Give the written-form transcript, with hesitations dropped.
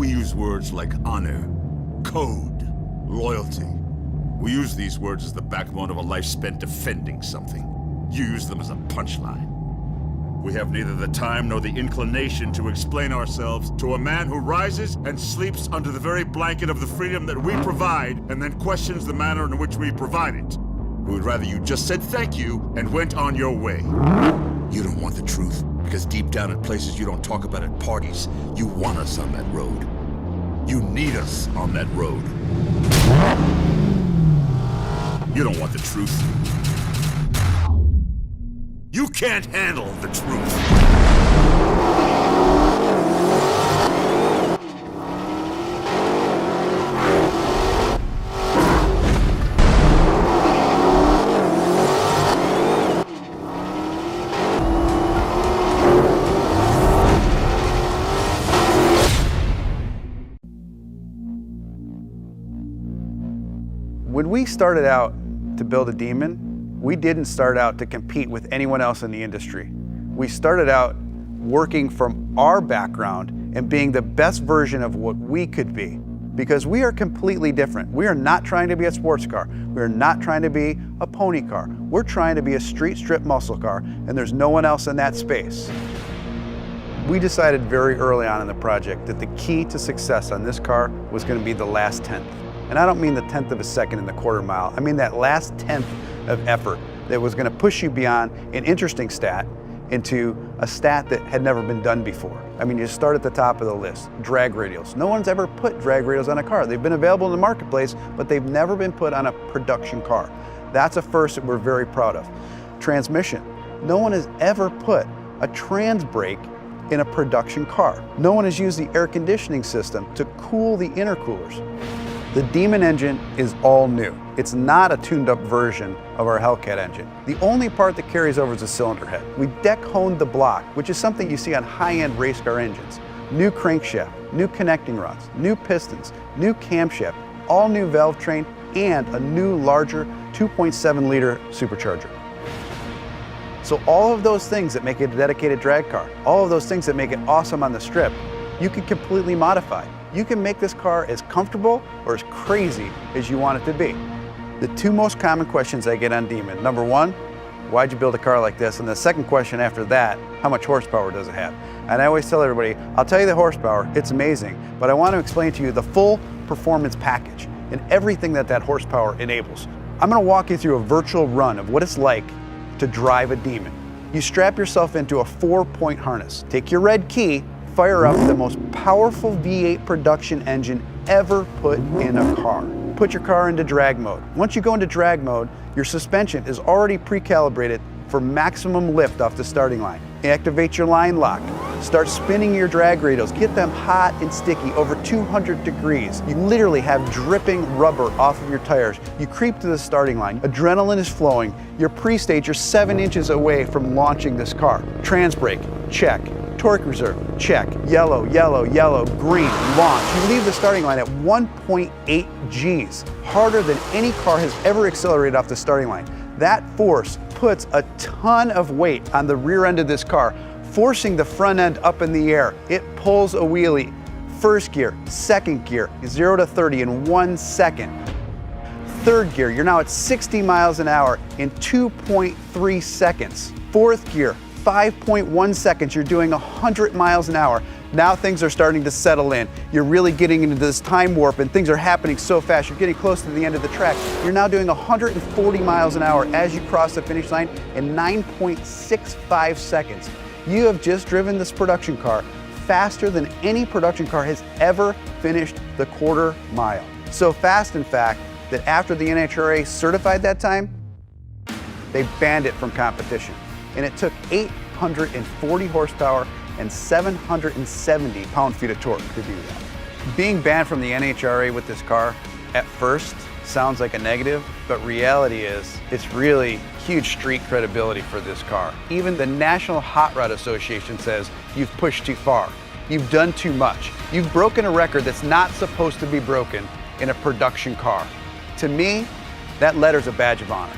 We use words like honor, code, loyalty. We use these words as the backbone of a life spent defending something. You use them as a punchline. We have neither the time nor the inclination to explain ourselves to a man who rises and sleeps under the very blanket of the freedom that we provide and then questions the manner in which we provide it. We would rather you just said thank you and went on your way. You don't want the truth because deep down in places you don't talk about at parties, you want us on that road. You need us on that road. You don't want the truth. You can't handle the truth. When we started out to build a Demon, we didn't start out to compete with anyone else in the industry. We started out working from our background and being the best version of what we could be, because we are completely different. We are not trying to be a sports car. We are not trying to be a pony car. We're trying to be a street strip muscle car, and there's no one else in that space. We decided very early on in the project that the key to success on this car was going to be the last tenth. And I don't mean the tenth of a second in the quarter mile. I mean that last tenth of effort that was going to push you beyond an interesting stat into a stat that had never been done before. I mean, you start at the top of the list. Drag radials. No one's ever put drag radials on a car. They've been available in the marketplace, but they've never been put on a production car. That's a first that we're very proud of. Transmission. No one has ever put a trans brake in a production car. No one has used the air conditioning system to cool the intercoolers. The Demon engine is all new. It's not a tuned-up version of our Hellcat engine. The only part that carries over is the cylinder head. We deck-honed the block, which is something you see on high-end race car engines. New crankshaft, new connecting rods, new pistons, new camshaft, all new valve train, and a new, larger 2.7-liter supercharger. So all of those things that make it a dedicated drag car, all of those things that make it awesome on the strip, you can completely modify. You can make this car as comfortable or as crazy as you want it to be. The two most common questions I get on Demon: number one, why'd you build a car like this? And the second question after that, how much horsepower does it have? And I always tell everybody, I'll tell you the horsepower, it's amazing, but I want to explain to you the full performance package and everything that that horsepower enables. I'm going to walk you through a virtual run of what it's like to drive a Demon. You strap yourself into a 4-point harness, take your red key, fire up the most powerful V8 production engine ever put in a car. Put your car into drag mode. Once you go into drag mode, your suspension is already pre-calibrated for maximum lift off the starting line. Activate your line lock. Start spinning your drag radials. Get them hot and sticky, over 200 degrees. You literally have dripping rubber off of your tires. You creep to the starting line. Adrenaline is flowing. You're pre-staged. You're 7 inches away from launching this car. Trans brake, check. Torque reserve, check. Yellow, yellow, yellow, green, launch. You leave the starting line at 1.8 Gs, harder than any car has ever accelerated off the starting line. That force puts a ton of weight on the rear end of this car, forcing the front end up in the air. It pulls a wheelie. First gear, second gear, 0 to 30 in 1 second. Third gear, you're now at 60 miles an hour in 2.3 seconds. Fourth gear, 5.1 seconds, you're doing 100 miles an hour. Now things are starting to settle in. You're really getting into this time warp and things are happening so fast. You're getting close to the end of the track. You're now doing 140 miles an hour as you cross the finish line in 9.65 seconds. You have just driven this production car faster than any production car has ever finished the quarter mile. So fast, in fact, that after the NHRA certified that time, they banned it from competition. And it took 840 horsepower and 770 pound-feet of torque to do that. Being banned from the NHRA with this car at first sounds like a negative, but reality is it's really huge street credibility for this car. Even the National Hot Rod Association says you've pushed too far. You've done too much. You've broken a record that's not supposed to be broken in a production car. To me, that letter's a badge of honor.